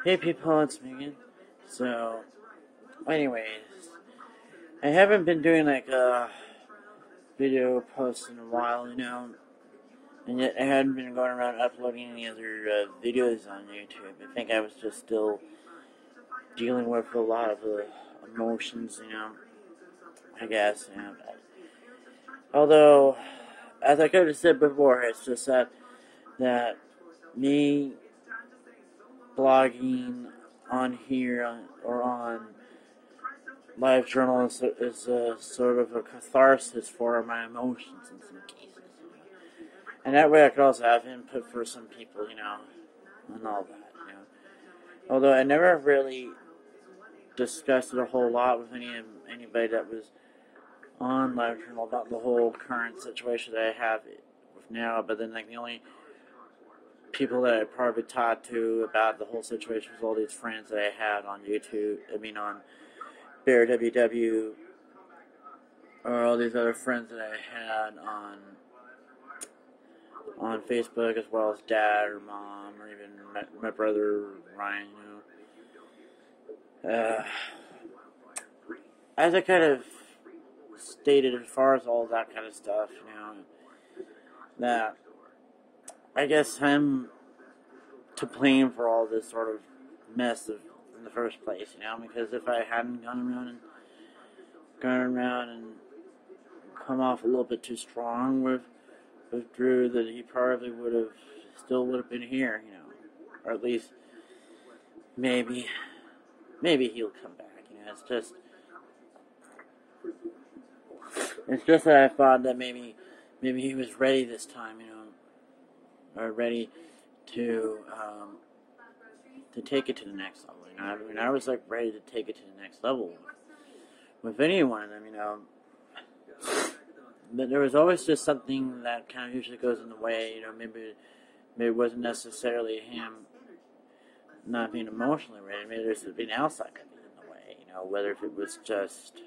Hey people, it's Megan. So, anyways, I haven't been doing like a video post in a while, and yet I hadn't been going around uploading any other videos on YouTube. I think I was just still dealing with a lot of emotions, I guess, although, as I could have said before, it's just that me blogging on here or on LiveJournal is a sort of a catharsis for my emotions in some cases. And that way I could also have input for some people, and all that, Although I never really discussed it a whole lot with anybody that was on LiveJournal about the whole current situation that I have with now, but then the only people that I probably talked to about the whole situation was all these friends that I had on YouTube, on Bear WW, or all these other friends that I had on Facebook, as well as Dad or Mom, or even my brother Ryan, as I kind of stated as far as all that kind of stuff, that I guess I'm to blame for all this sort of mess in the first place, because if I hadn't gone around and come off a little bit too strong with Drew, that he probably still would have been here, or at least maybe he'll come back, it's just that I thought that maybe he was ready this time, or ready to take it to the next level. I was ready to take it to the next level with any one of them, But there was always just something that kind of usually goes in the way, maybe it wasn't necessarily him not being emotionally ready. Maybe there's something else that could be in the way, whether if it was just,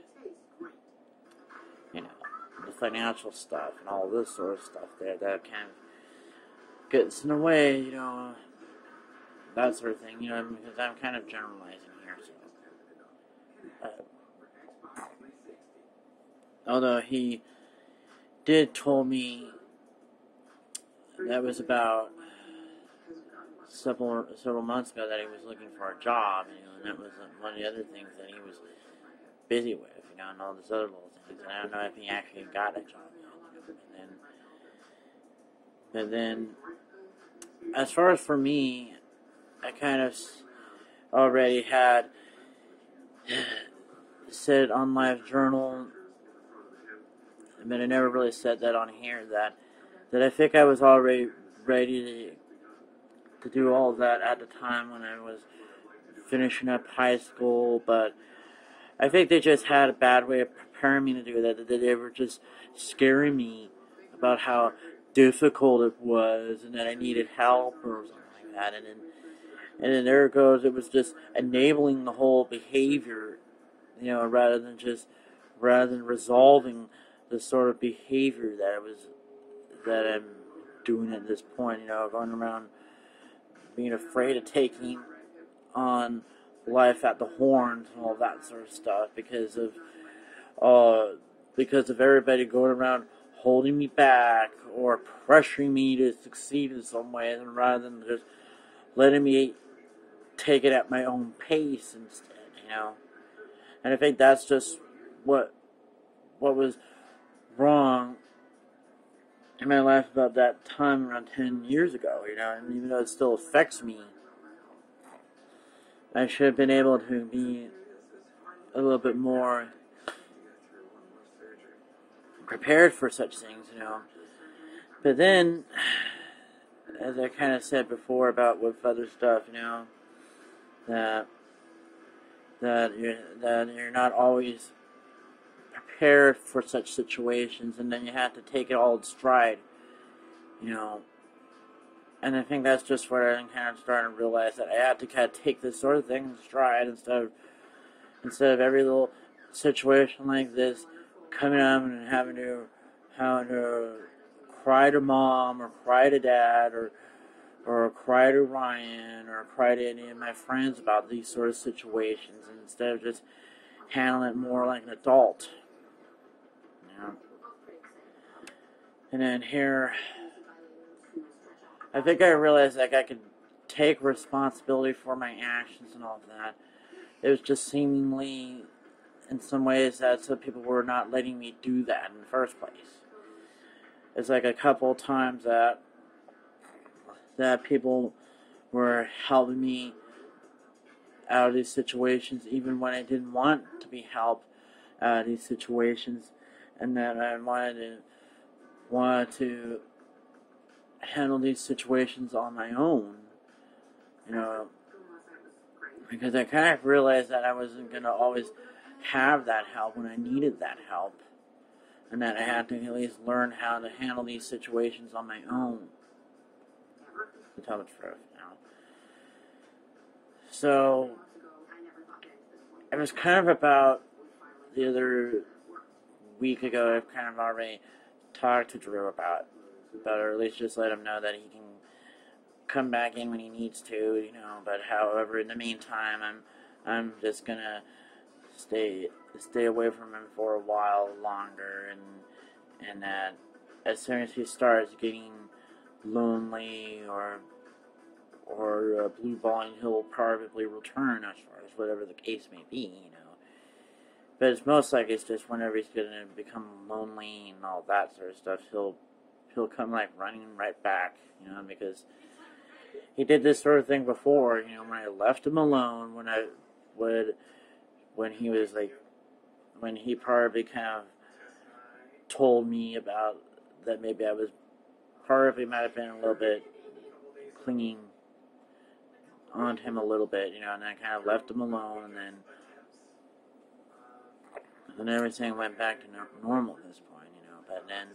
the financial stuff and all this sort of stuff there that kind of gets in the way, that sort of thing, because I'm kind of generalizing here, so. Although he did told me that was about several months ago that he was looking for a job, and that was one of the other things that he was busy with, and all this other little things. And I don't know if he actually got a job yet. But then, as far as for me, I kind of already had said on LiveJournal, but I never really said that on here, that I think I was already ready to do all that at the time when I was finishing up high school, but I think they just had a bad way of preparing me to do that they were just scaring me about how difficult it was and that I needed help or something like that, and then there it goes, it was just enabling the whole behavior, rather than resolving the sort of behavior that I'm doing at this point, going around being afraid of taking on life at the horns and all that sort of stuff because of everybody going around holding me back or pressuring me to succeed in some way, and rather than just letting me take it at my own pace instead, And I think that's just what was wrong in my life about that time around 10 years ago, and even though it still affects me, I should have been able to be a little bit more prepared for such things, But then, as I kind of said before about with other stuff, that you're not always prepared for such situations, and then you have to take it all in stride, And I think that's just where I'm kind of starting to realize that I have to kind of take this sort of thing in stride instead of every little situation like this coming up and having to cry to Mom or cry to Dad or cry to Ryan, or cry to any of my friends about these sort of situations, instead of just handling it more like an adult. You know? And then here, I think I realized like I could take responsibility for my actions and all of that. It was just seemingly, in some ways, that some people were not letting me do that in the first place. It's like a couple of times that people were helping me out of these situations, even when I didn't want to be helped out of these situations, and that I wanted to handle these situations on my own, you know, because I kind of realized that I wasn't going to always have that help when I needed that help, and that I had to at least learn how to handle these situations on my own, to tell the truth, you know. So, it was kind of about the other week ago, I've kind of already talked to Drew about or at least just let him know that he can come back in when he needs to, you know, but however, in the meantime, I'm just gonna stay away from him for a while longer, and that as soon as he starts getting lonely or blue balling, he'll probably return, as far as whatever the case may be, you know. But it's most likely it's just whenever he's gonna become lonely and all that sort of stuff, he'll come like running right back, you know, because he did this sort of thing before, you know, when I left him alone, when he probably kind of told me about that maybe I was probably might have been a little bit clinging on to him a little bit, you know, and I kind of left him alone, and then everything went back to normal at this point, you know, but then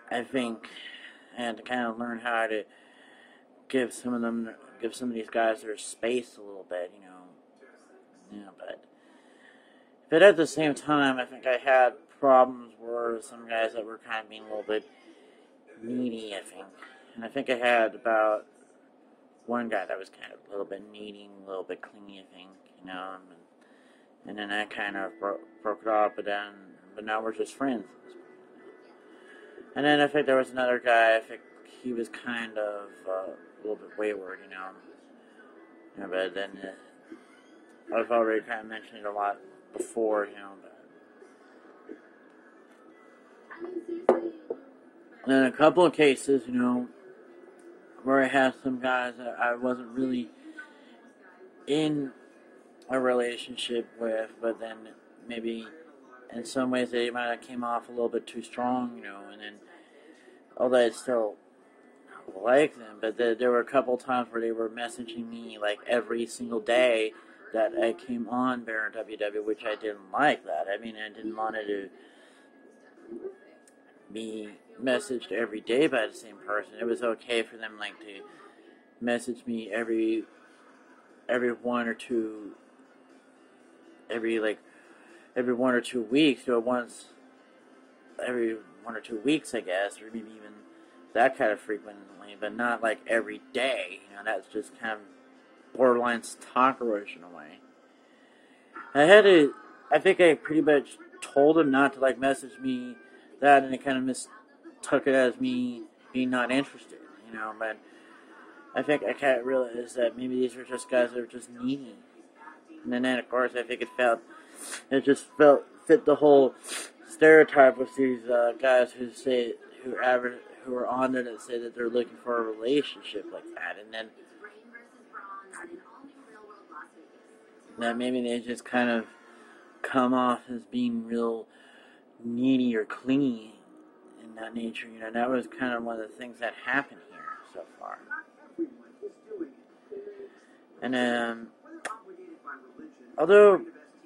I think I had to kind of learn how to give some of these guys their space a little bit, you know. Yeah, but at the same time, I think I had problems where some guys that were kind of being a little bit needy, I think. And I think I had about one guy that was kind of a little bit needy, a little bit clingy, I think, you know. And then I kind of broke it off, but now we're just friends. And then I think there was another guy, I think he was kind of a little bit wayward, you know. Yeah, but then I've already kind of mentioned it a lot before, you know. And then a couple of cases, you know, where I had some guys that I wasn't really in a relationship with, but then maybe in some ways they might have came off a little bit too strong, you know, and then although I still like them, but there were a couple times where they were messaging me like every single day that I came on Baron WW, which I didn't like that. I mean, I didn't want it to be messaged every day by the same person. It was okay for them like to message me every 1 or 2 weeks, or once every 1 or 2 weeks, I guess, or maybe even that kind of frequently, but not like every day. You know, that's just kind of borderline stalkerish in a way. I think I pretty much told him not to like message me that, and he kind of mistook it as me being not interested, you know, but I think I kind of realized that maybe these were just guys that were just needy. And then of course, I think it just fit the whole stereotype with these guys who are on there that say that they're looking for a relationship like that, and then that maybe they just kind of come off as being real needy or clingy in that nature. You know, that was kind of one of the things that happened here so far. And although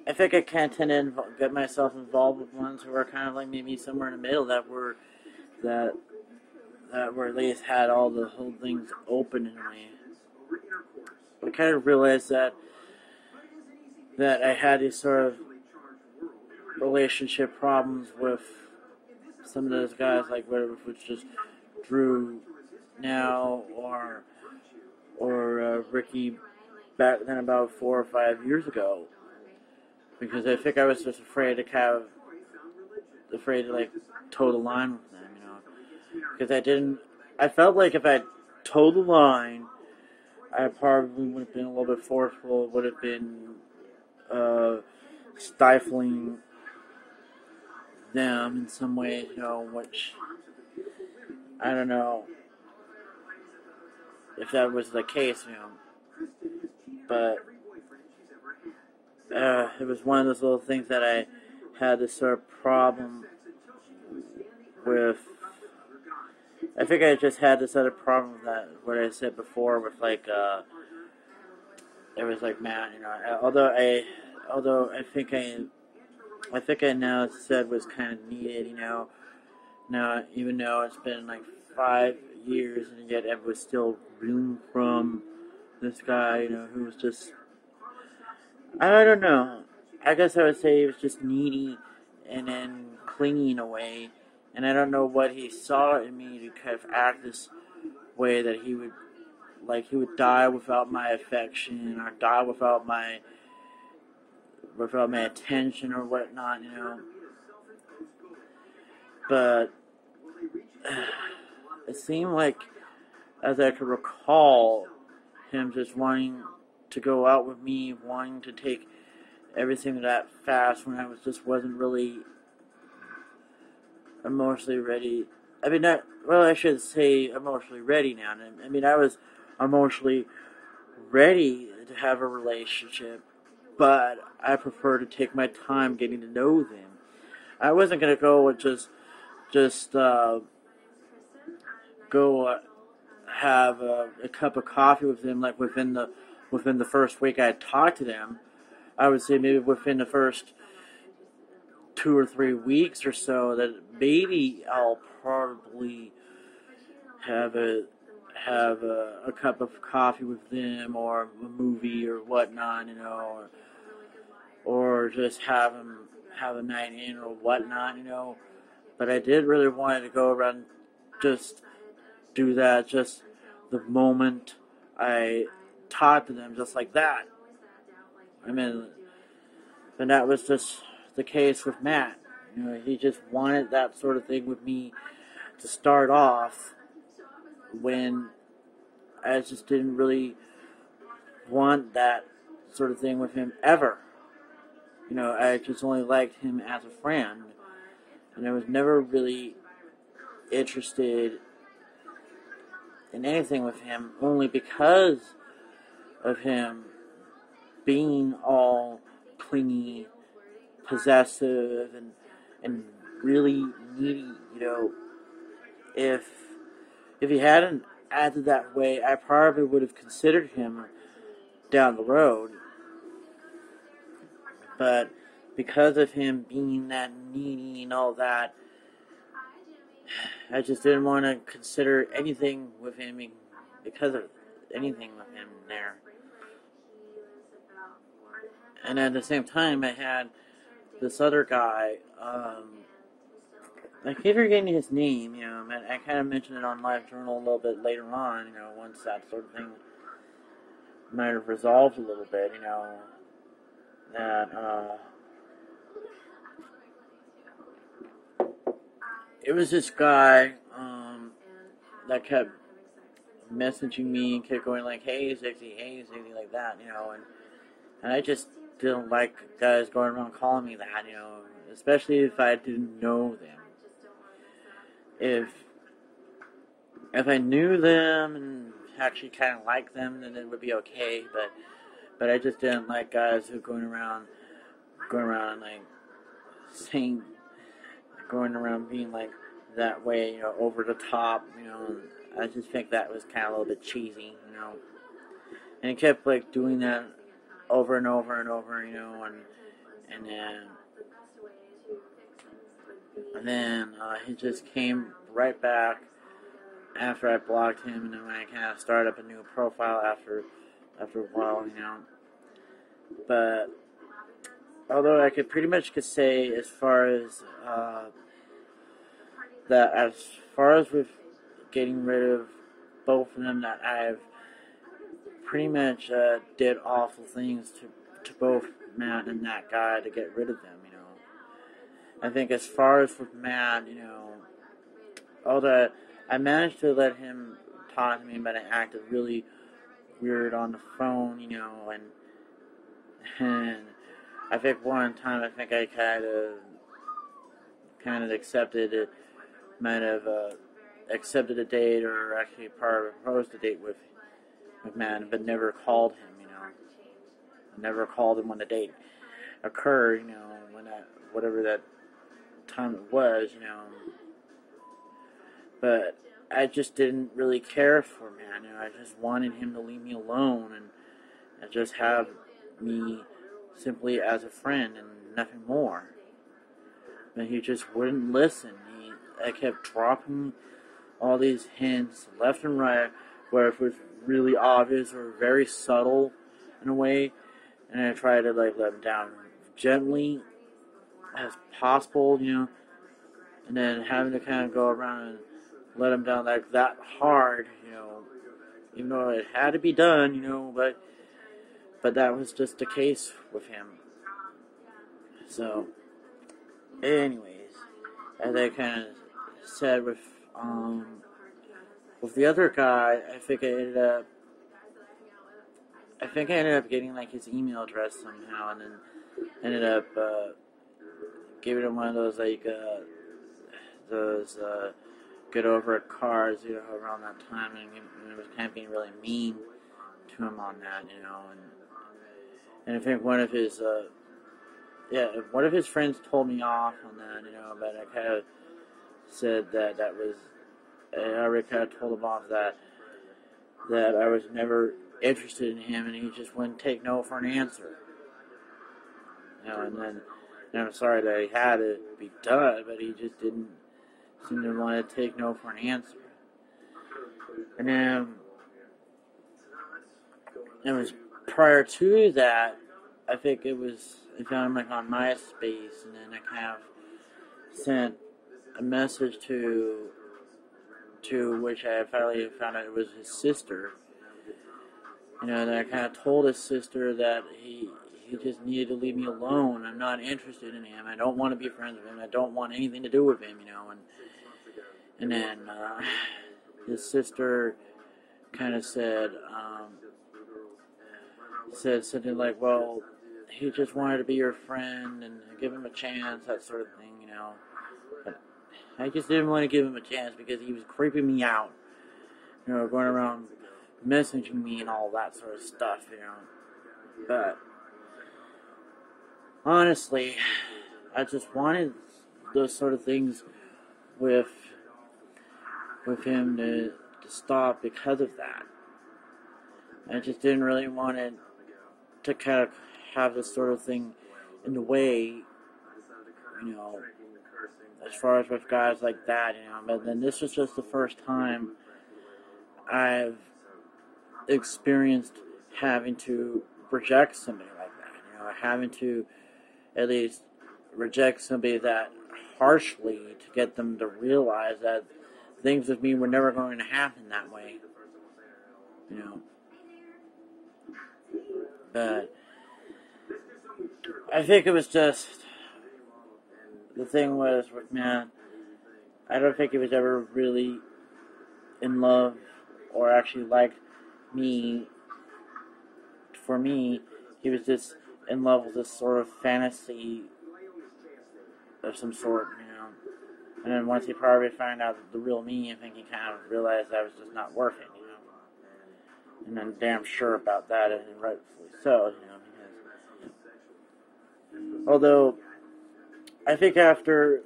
I think I kind of tend to get myself involved with ones who are kind of like maybe somewhere in the middle that were at least had all the whole things open in a way. I kind of realized that I had these sort of relationship problems with some of those guys, like whether it was just Drew now, or Ricky back then about 4 or 5 years ago, because I think I was just afraid to like toe the line with them, because I felt like if I toed the line, I probably would have been a little bit forceful, would have been stifling them in some ways, which I don't know if that was the case, but it was one of those little things that I had this sort of problem with. I think I just had this other problem with that, what I said before, with like, it was like, man, although I think I now said was kind of needed, now, even though it's been like 5 years, and yet I was still reeling from this guy, who was just, I don't know, I guess I would say he was just needy, and then clingy in a way, and I don't know what he saw in me to kind of act this way, that he would die without my affection, or die without my attention or whatnot, But it seemed like, as I could recall, him just wanting to go out with me, wanting to take everything that fast when I wasn't really emotionally ready. I should say emotionally ready now. I was emotionally ready to have a relationship, but I prefer to take my time getting to know them. I wasn't going to go and just go have a cup of coffee with them like within the first week I had talked to them. I would say maybe within the first 2 or 3 weeks or so, that maybe I'll probably have a cup of coffee with them, or a movie or whatnot, or just have a night in or whatnot, But I did really want to go around, just do that, just the moment I talked to them, just like that. And that was just the case with Matt. He just wanted that sort of thing with me to start off, when I just didn't really want that sort of thing with him ever. I just only liked him as a friend, and I was never really interested in anything with him, only because of him being all clingy, possessive, and really needy. If he hadn't acted that way, I probably would have considered him down the road. But because of him being that needy and all that, I just didn't want to consider anything with him, because of anything with him there. And at the same time, I had this other guy, I keep forgetting his name, I kind of mentioned it on Live Journal a little bit later on, once that sort of thing might have resolved a little bit, that, it was this guy, that kept messaging me and kept going like, hey, Ziggy, like that, and I just didn't like guys going around calling me that, especially if I didn't know them. If I knew them and actually kind of liked them, then it would be okay, but I just didn't like guys who going around like saying, going around being like that way, over the top, I just think that was kind of a little bit cheesy, and he kept like doing that over and over and over, and then he just came right back after I blocked him, and then I kind of started up a new profile after a while, But although I could pretty much say, as far as with getting rid of both of them that I've pretty much did awful things to both Matt and that guy to get rid of them, I think as far as with Matt, although I managed to let him talk to me, but I acted really weird on the phone, and I think one time I think I kind of accepted it, might have accepted a date or actually proposed a date with Matt, but never called him, never called him when the date occurred, when whatever that time it was, but I just didn't really care for Matt, I just wanted him to leave me alone and just have me simply as a friend and nothing more. But he just wouldn't listen. I kept dropping all these hints left and right, where it was really obvious or very subtle in a way, and I tried to let him down gently as possible, and then having to kind of go around and let him down like that hard, even though it had to be done, but that was just the case with him. So, anyways, as I kind of said with the other guy, I think I ended up getting like his email address somehow, and then ended up giving him one of those get over it cards, around that time, and it was kind of being really mean to him on that, and I think one of his friends told me off on that, but I kind of said that was, I already kind of told him off that I was never interested in him, and he just wouldn't take no for an answer, and then, I'm sorry that he had to be done, but he just didn't seem to want to take no for an answer. And then it was prior to that, I think I found him like on MySpace, and then I kind of sent a message to which I finally found out it was his sister. And I kind of told his sister that he just needed to leave me alone. I'm not interested in him. I don't want to be friends with him. I don't want anything to do with him, And then his sister kind of said something like, well, he just wanted to be your friend and give him a chance, that sort of thing, But I just didn't want to give him a chance because he was creeping me out, going around messaging me and all that sort of stuff, But honestly, I just wanted those sort of things with him to stop because of that. I just didn't really want it to kind of have this sort of thing in the way, as far as with guys like that, But then this was just the first time I've experienced having to reject somebody like that, having to at least reject somebody that harshly to get them to realize that things with me were never going to happen that way, But I think it was just, the thing was with Matt, I don't think he was ever really in love or actually liked me. For me, he was just in love with this sort of fantasy of some sort, And then once he probably found out the real me, I think he kind of realized I was just not working, And I'm damn sure about that, and rightfully so, because although I think after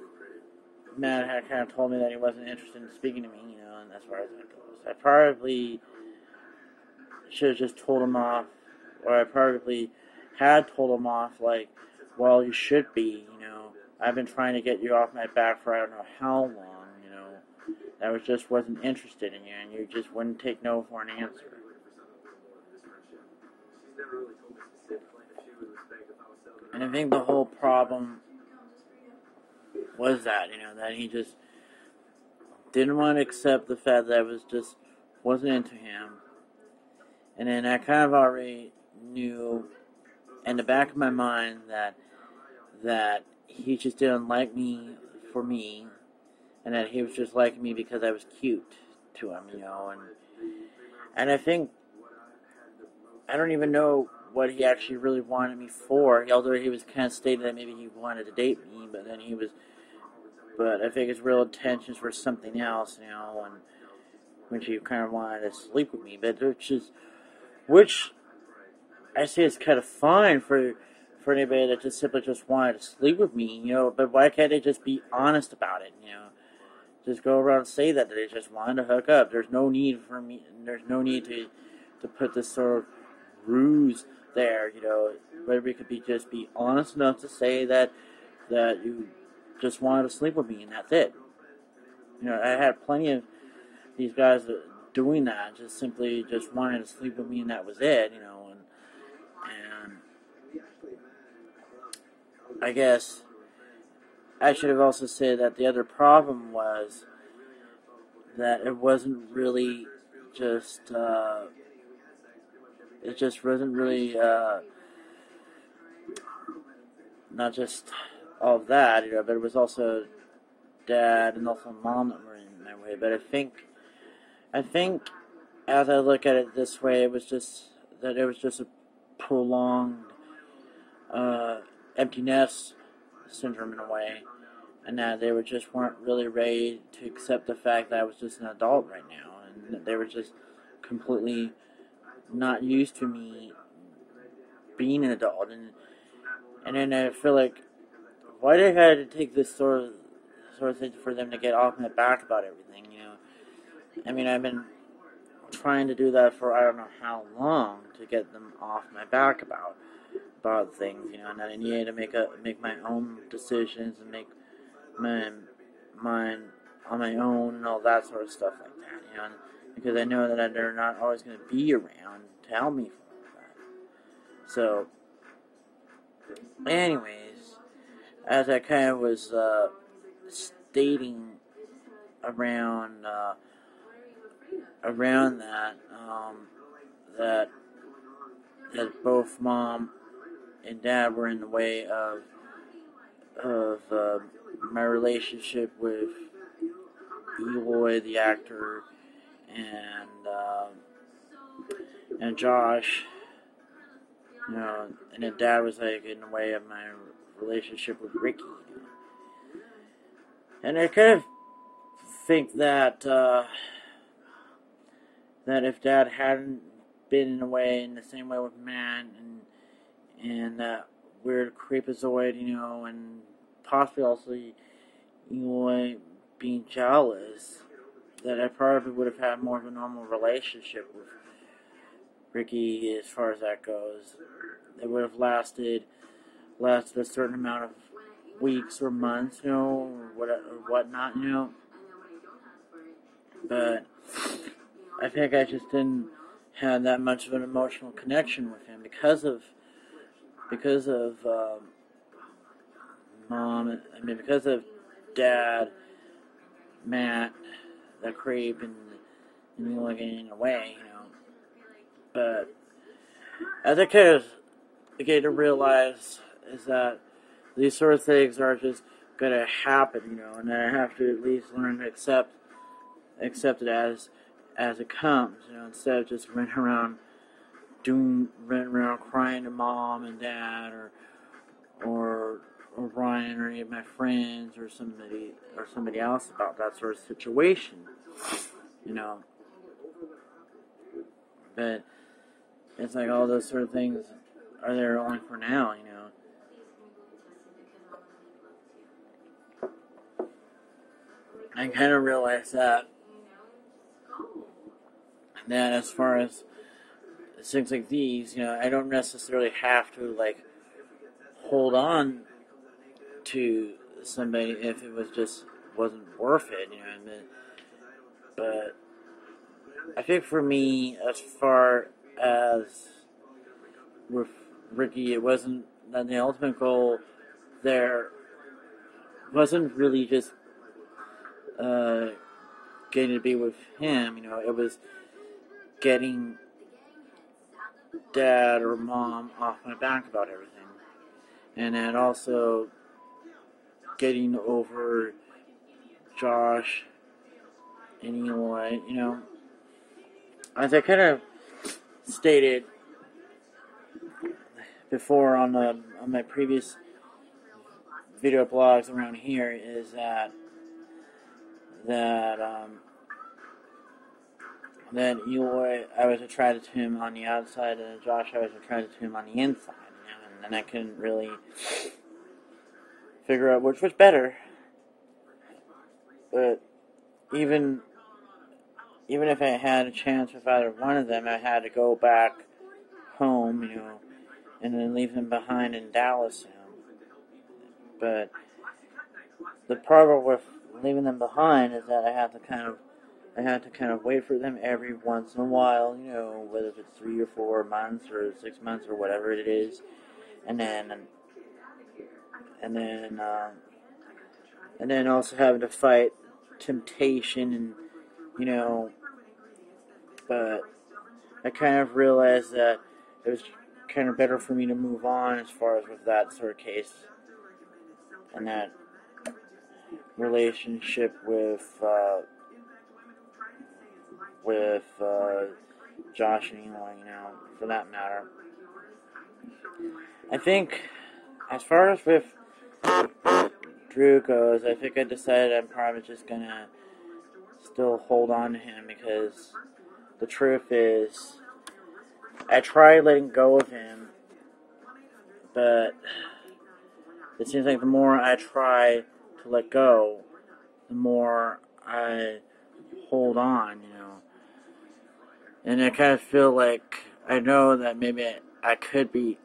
Matt had kind of told me that he wasn't interested in speaking to me, and as far as that goes, I probably should have just told him off, or I probably had told him off, like, well, you should be, I've been trying to get you off my back for I don't know how long, I wasn't interested in you, and you just wouldn't take no for an answer. And I think the whole problem was that, that he just didn't want to accept the fact that I was just wasn't into him. And then I kind of already knew in the back of my mind that he just didn't like me for me, and that he was just liking me because I was cute to him, and I think I don't even know what he actually really wanted me for, although he was kind of stating that maybe he wanted to date me, but I think his real intentions were something else, and which he kind of wanted to sleep with me, but which I say is kind of fine for anybody that just simply just wanted to sleep with me, but why can't they just be honest about it, Just go around and say that they just wanted to hook up. There's no need to put this sort of ruse there, where we could just be honest enough to say that you just wanted to sleep with me and that's it. I had plenty of these guys doing that, just simply just wanting to sleep with me and that was it, and I guess I should have also said that the other problem was that it wasn't really just, it just wasn't really, not just all of that, but it was also dad and also mom that were in my way. But I think as I look at it this way, it was just a prolonged, empty nest syndrome in a way, and that they weren't really ready to accept the fact that I was just an adult right now, and they were just completely not used to me being an adult, and then I feel like, why did I have to take this sort of thing for them to get off my back about everything, I mean, I've been trying to do that for I don't know how long to get them off my back about things, and I needed to make my own decisions and make mine on my own and all that sort of stuff like that, because I know that they're not always going to be around to help me for all that. So, anyways, as I kind of was stating around that both mom and dad were in the way of my relationship with Eloy, the actor, and Josh, and then dad was like in the way of my relationship with Ricky, and I kind of think that if dad hadn't been in the same way with Matt and that weird creepazoid, and possibly also Eloy being jealous, that I probably would have had more of a normal relationship with Ricky as far as that goes. It would have lasted a certain amount of weeks or months, or whatnot, But I think I just didn't have that much of an emotional connection with him because of mom. Because of dad, Matt, the creep, and getting away, But as I kind of began to realize is that these sort of things are just going to happen, and I have to at least learn to accept it as it comes, instead of just running around crying to mom and dad or Ryan or any of my friends or somebody else about that sort of situation, But it's like all those sort of things are there only for now, I kind of realized that as far as things like these, I don't necessarily have to hold on to somebody if it wasn't worth it, But I think for me, as far as with Ricky, it wasn't that the ultimate goal there wasn't really just getting to be with him, getting dad or mom off my back about everything. And then also getting over Josh and Eloy, as I kind of stated before on my previous video blogs around here, is that Eloy, I was attracted to him on the outside, and Josh, I was attracted to him on the inside, and I couldn't really figure out which was better. But even if I had a chance with either one of them, I had to go back home, and then leave them behind in Dallas. But the problem with leaving them behind is that I had to kind of wait for them every once in a while, whether it's 3 or 4 months or 6 months or whatever it is, and then also having to fight temptation, but I kind of realized that it was kind of better for me to move on as far as with that sort of case and that relationship with Josh and Eloy, for that matter. I think, as far as with Drew goes, I think I decided I'm probably just gonna still hold on to him, because the truth is, I tried letting go of him, but it seems like the more I try to let go, the more I hold on, And I kind of feel like I know that maybe I could be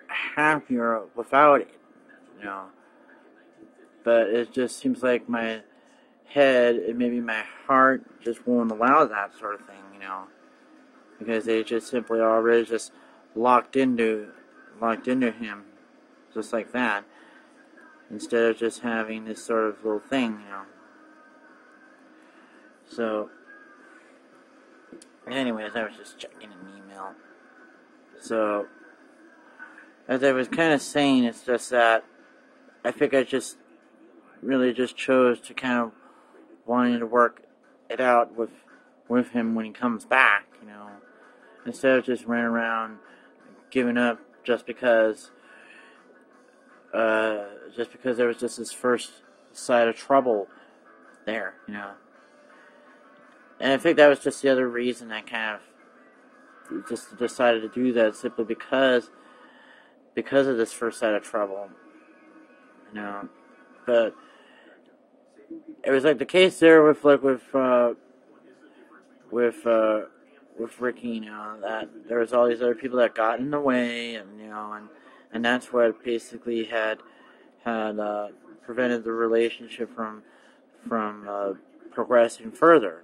happier without it, But it just seems like my head and maybe my heart just won't allow that sort of thing, Because they just simply already just locked into him, just like that, instead of just having this sort of little thing, So, anyways, I was just checking an email. So, as I was kind of saying, it's just that I think I just really just chose to kind of wanting to work it out with him when he comes back, instead of just running around giving up just because there was just this first side of trouble there, And I think that was just the other reason I kind of just decided to do that, simply because of this first side of trouble, But it was like the case there with Ricky, that there was all these other people that got in the way, and that's what basically had prevented the relationship from progressing further,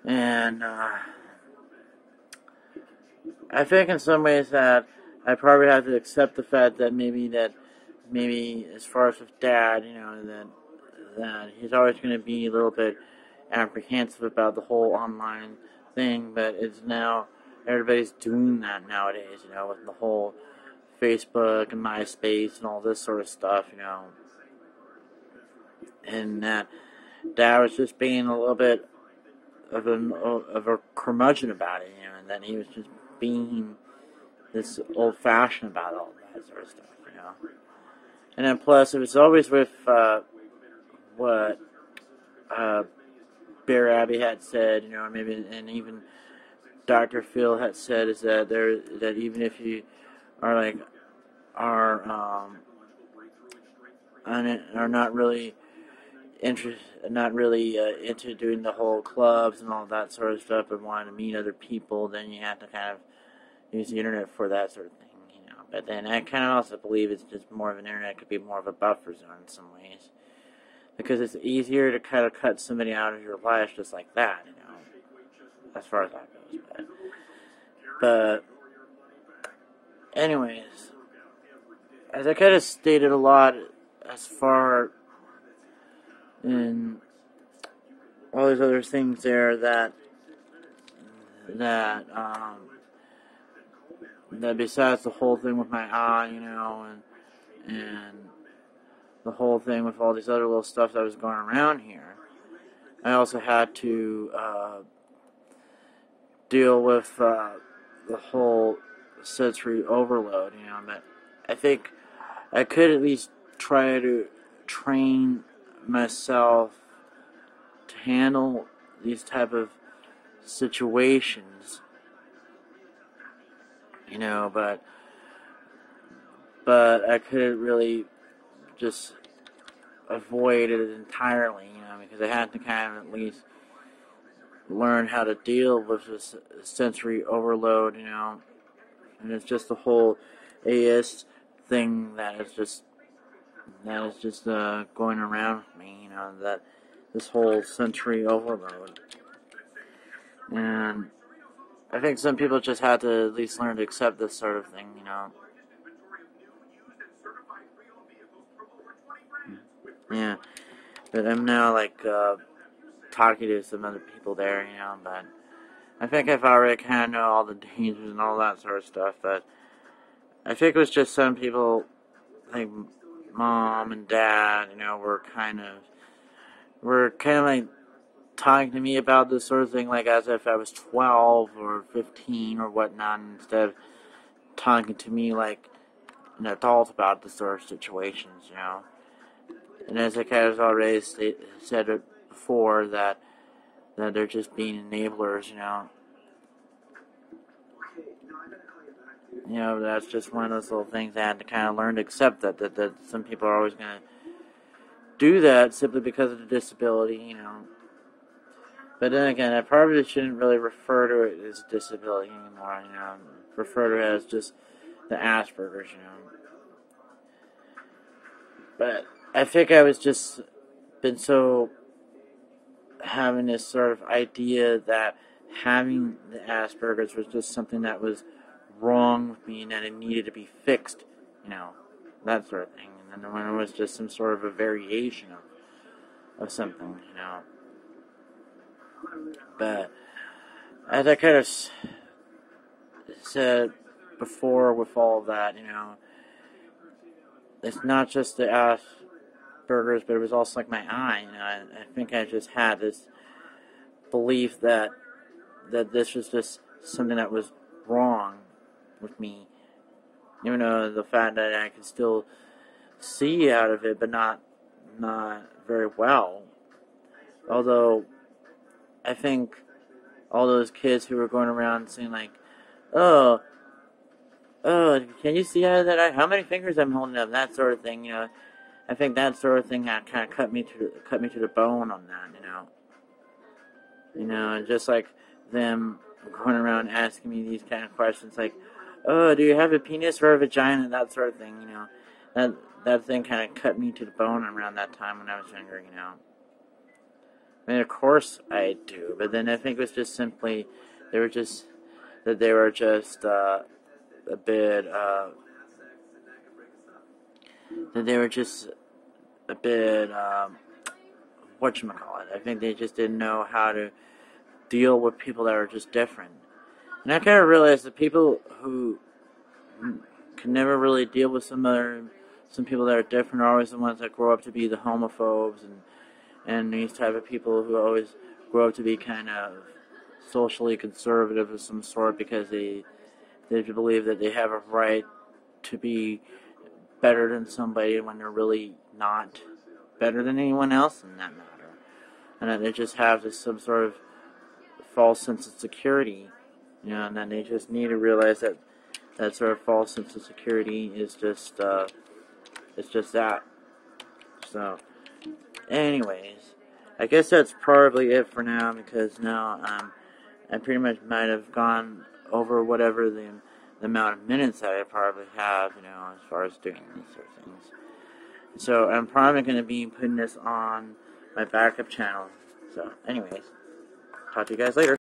And I think in some ways that I probably have to accept the fact that maybe as far as with Dad, that he's always going to be a little bit apprehensive about the whole online thing, but it's now everybody's doing that nowadays, with the whole Facebook and MySpace and all this sort of stuff, and that Dad was just being a little bit of a curmudgeon about it, and that he was just being this old-fashioned about all that sort of stuff, And then plus, it was always with what Bear Abbey had said, maybe, and even Dr. Phil had said, is that that even if you are not really into doing the whole clubs and all that sort of stuff, and wanting to meet other people, then you have to kind of use the internet for that sort of thing, But then I kind of also believe it's just more of an internet could be more of a buffer zone in some ways, because it's easier to kind of cut somebody out of your life just like that, as far as that goes. But anyways, as I kind of stated a lot as far in all these other things there that besides the whole thing with my eye, and the whole thing with all these other little stuff that was going around here, I also had to deal with the whole sensory overload, but I think I could at least try to train myself to handle these type of situations, but I couldn't really just avoid it entirely, because I had to kind of at least learn how to deal with this sensory overload, and it's just the whole AS thing that is just going around with me, that this whole sensory overload. And I think some people just have to at least learn to accept this sort of thing, Yeah, but I'm now talking to some other people there, but I think I've already kind of know all the dangers and all that sort of stuff, but I think it was just some people, like mom and dad, were kind of like talking to me about this sort of thing, like as if I was 12 or 15 or whatnot, instead of talking to me like an adult about this sort of situations, And as I kind of already said it before, that they're just being enablers, That's just one of those little things I had to kind of learn to accept that some people are always going to do that simply because of the disability, But then again, I probably shouldn't really refer to it as disability anymore, Refer to it as just the Asperger's, But I think I was just been so having this sort of idea that having the Asperger's was just something that was wrong with me and that it needed to be fixed, that sort of thing. And then when it was just some sort of a variation of something, But as I kind of said before with all of that, it's not just the Asperger's, but it was also like my eye, I think I just had this belief that this was just something that was wrong with me, even though the fact that I could still see out of it, but not very well. Although I think all those kids who were going around saying like, "Oh, can you see out of that eye? How many fingers I'm holding up?" That sort of thing, I think that sort of thing kind of cut me to the bone on that, and just like them going around asking me these kind of questions, like, "Oh, do you have a penis or a vagina?" That sort of thing, That thing kind of cut me to the bone around that time when I was younger, I mean, of course I do, but then I think it was just simply they were just a bit whatchamacallit. I think they just didn't know how to deal with people that are just different. And I kind of realized that people who can never really deal with some people that are different are always the ones that grow up to be the homophobes and these type of people who always grow up to be kind of socially conservative of some sort because they believe that they have a right to be better than somebody when they're really not better than anyone else in that matter. And that they just have some sort of false sense of security, and then they just need to realize that sort of false sense of security is just it's just that. So, anyways, I guess that's probably it for now, because now I pretty much might have gone over whatever the amount of minutes that I probably have, as far as doing these sort of things. So I'm probably going to be putting this on my backup channel. So, anyways, talk to you guys later.